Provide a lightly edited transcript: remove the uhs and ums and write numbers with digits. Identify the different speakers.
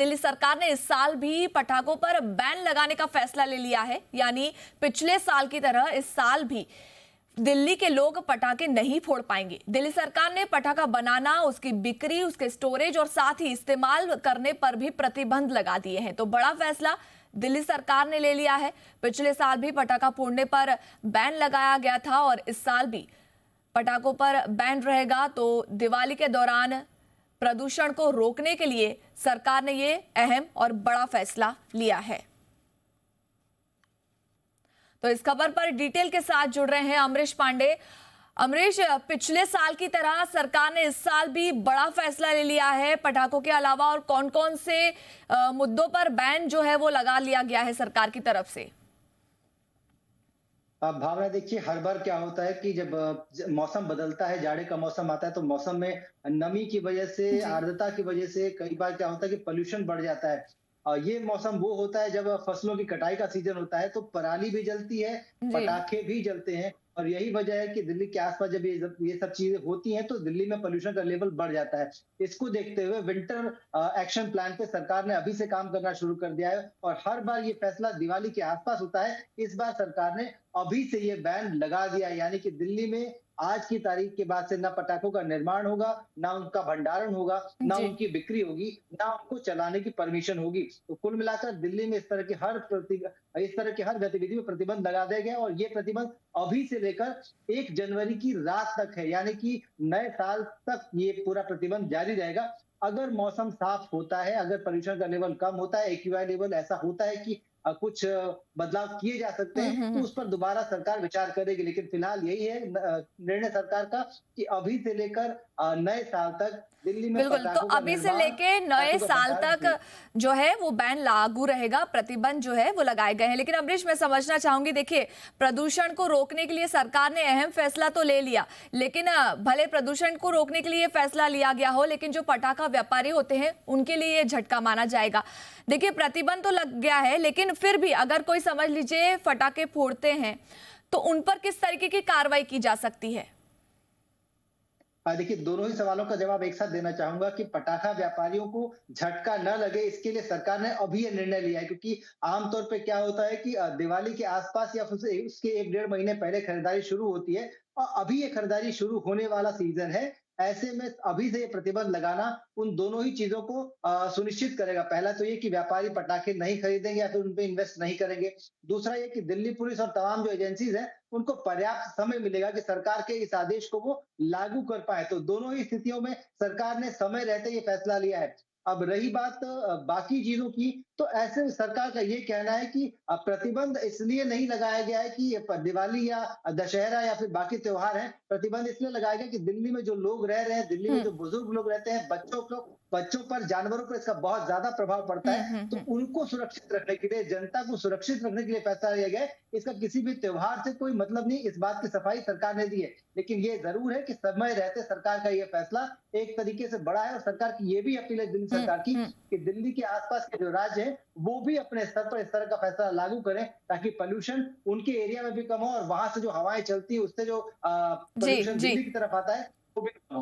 Speaker 1: दिल्ली सरकार ने इस साल भी पटाखों पर बैन लगाने का फैसला ले लिया है। यानी पिछले साल की तरह इस साल भी दिल्ली के लोग पटाखे नहीं फोड़ पाएंगे। दिल्ली सरकार ने पटाखा बनाना, उसकी बिक्री, उसके स्टोरेज और साथ ही इस्तेमाल करने पर भी प्रतिबंध लगा दिए हैं। तो बड़ा फैसला दिल्ली सरकार ने ले लिया है। पिछले साल भी पटाखा फोड़ने पर बैन लगाया गया था और इस साल भी पटाखों पर बैन रहेगा। तो दिवाली के दौरान प्रदूषण को रोकने के लिए सरकार ने ये अहम और बड़ा फैसला लिया है। तो इस खबर पर डिटेल के साथ जुड़ रहे हैं अमरीश पांडे। अमरीश, पिछले साल की तरह सरकार ने इस साल भी बड़ा फैसला ले लिया है पटाखों के अलावा, और कौन कौन से मुद्दों पर बैन जो है वो लगा लिया गया है सरकार की तरफ से?
Speaker 2: भावना, देखिए, हर बार क्या होता है कि जब मौसम बदलता है, जाड़े का मौसम आता है, तो मौसम में नमी की वजह से,
Speaker 1: जी
Speaker 2: आर्द्रता की वजह से कई बार क्या होता है कि पोल्यूशन बढ़ जाता है। ये मौसम वो होता है जब फसलों की कटाई का सीजन होता है, तो पराली भी जलती है,
Speaker 1: जी
Speaker 2: पटाखे भी जलते हैं। और यही वजह है कि दिल्ली के आसपास जब ये सब चीजें होती हैं, तो दिल्ली में पोल्यूशन का लेवल बढ़ जाता है। इसको देखते हुए विंटर एक्शन प्लान पे सरकार ने अभी से काम करना शुरू कर दिया है, और हर बार ये फैसला दिवाली के आसपास होता है। इस बार सरकार ने अभी से ये बैन लगा दिया, यानी कि दिल्ली में आज की तारीख के बाद से ना पटाखों का निर्माण होगा, ना उनका भंडारण होगा, ना
Speaker 1: जी
Speaker 2: उनकी बिक्री होगी, ना उनको चलाने की परमिशन होगी। तो कुल मिलाकर दिल्ली में इस तरह की हर गतिविधि में प्रतिबंध लगा दिया गया, और ये प्रतिबंध अभी से लेकर 1 जनवरी की रात तक है, यानी कि नए साल तक ये पूरा प्रतिबंध जारी रहेगा। अगर मौसम साफ होता है, अगर पोल्यूशन का लेवल कम होता है, एक्यूआई लेवल ऐसा होता है कि कुछ बदलाव किए जा सकते हैं, तो
Speaker 1: हम्म।
Speaker 2: उस पर दोबारा सरकार विचार करेगी। लेकिन फिलहाल यही है निर्णय सरकार का कि अभी से लेकर नए साल तक दिल्ली में
Speaker 1: बिल्कुल, तो
Speaker 2: पटाखों का
Speaker 1: अभी से
Speaker 2: निर्माण,
Speaker 1: लेके नए
Speaker 2: पटाखों का
Speaker 1: साल
Speaker 2: भंडारण।
Speaker 1: तक जो है वो बैन लागू रहेगा, प्रतिबंध जो है वो लगाए गए हैं। लेकिन अमरीश, मैं समझना चाहूंगी, देखिए, प्रदूषण को रोकने के लिए सरकार ने अहम फैसला तो ले लिया, लेकिन भले प्रदूषण को रोकने के लिए फैसला लिया गया हो, लेकिन जो पटाखा व्यापारी होते हैं उनके लिए ये झटका माना जाएगा। देखिए, प्रतिबंध तो लग गया है, लेकिन फिर भी अगर कोई, समझ लीजिए, पटाखे फोड़ते हैं तो उन पर किस तरीके की कार्रवाई की जा सकती है?
Speaker 2: देखिए, दोनों ही सवालों का जवाब एक साथ देना चाहूंगा कि पटाखा व्यापारियों को झटका न लगे, इसके लिए सरकार ने अभी ये निर्णय लिया है। क्योंकि आमतौर पे क्या होता है कि दिवाली के आसपास या फिर उसके 1 डेढ़ महीने पहले खरीदारी शुरू होती है, और अभी ये खरीदारी शुरू होने वाला सीजन है। ऐसे में अभी से ये प्रतिबंध लगाना उन दोनों ही चीजों को सुनिश्चित करेगा। पहला तो ये कि व्यापारी पटाखे नहीं खरीदेंगे या फिर उन पे इन्वेस्ट नहीं करेंगे। दूसरा ये कि दिल्ली पुलिस और तमाम जो एजेंसीज हैं, उनको पर्याप्त समय मिलेगा कि सरकार के इस आदेश को वो लागू कर पाए। तो दोनों ही स्थितियों में सरकार ने समय रहते ये फैसला लिया है। अब रही बात बाकी चीजों की, तो ऐसे में सरकार का ये कहना है कि प्रतिबंध इसलिए नहीं लगाया गया है कि ये दिवाली या दशहरा या फिर बाकी त्योहार हैं। प्रतिबंध इसलिए लगाया गया कि दिल्ली में जो लोग रह रहे हैं, दिल्ली में
Speaker 1: हम्म
Speaker 2: जो बुजुर्ग लोग रहते हैं, बच्चों पर, जानवरों पर इसका बहुत ज्यादा प्रभाव पड़ता है। तो
Speaker 1: हम्म।
Speaker 2: उनको सुरक्षित रखने के लिए, जनता को सुरक्षित रखने के लिए फैसला लिया गया है। इसका किसी भी त्योहार से कोई मतलब नहीं, इस बात की सफाई सरकार ने दी है। लेकिन ये जरूर है कि समय रहते सरकार का ये फैसला एक तरीके से बड़ा है, और सरकार की ये भी अपील है दिल्ली सरकार की
Speaker 1: हम्म।
Speaker 2: कि दिल्ली के आसपास के जो राज्य हैं, वो भी अपने स्तर पर इस तरह का फैसला लागू करें, ताकि पोल्यूशन उनके एरिया में भी कम हो, और वहां से जो हवाएं चलती है उससे जो
Speaker 1: जी
Speaker 2: पोल्यूशन
Speaker 1: जी।
Speaker 2: दिल्ली की तरफ आता है वो भी कम हो।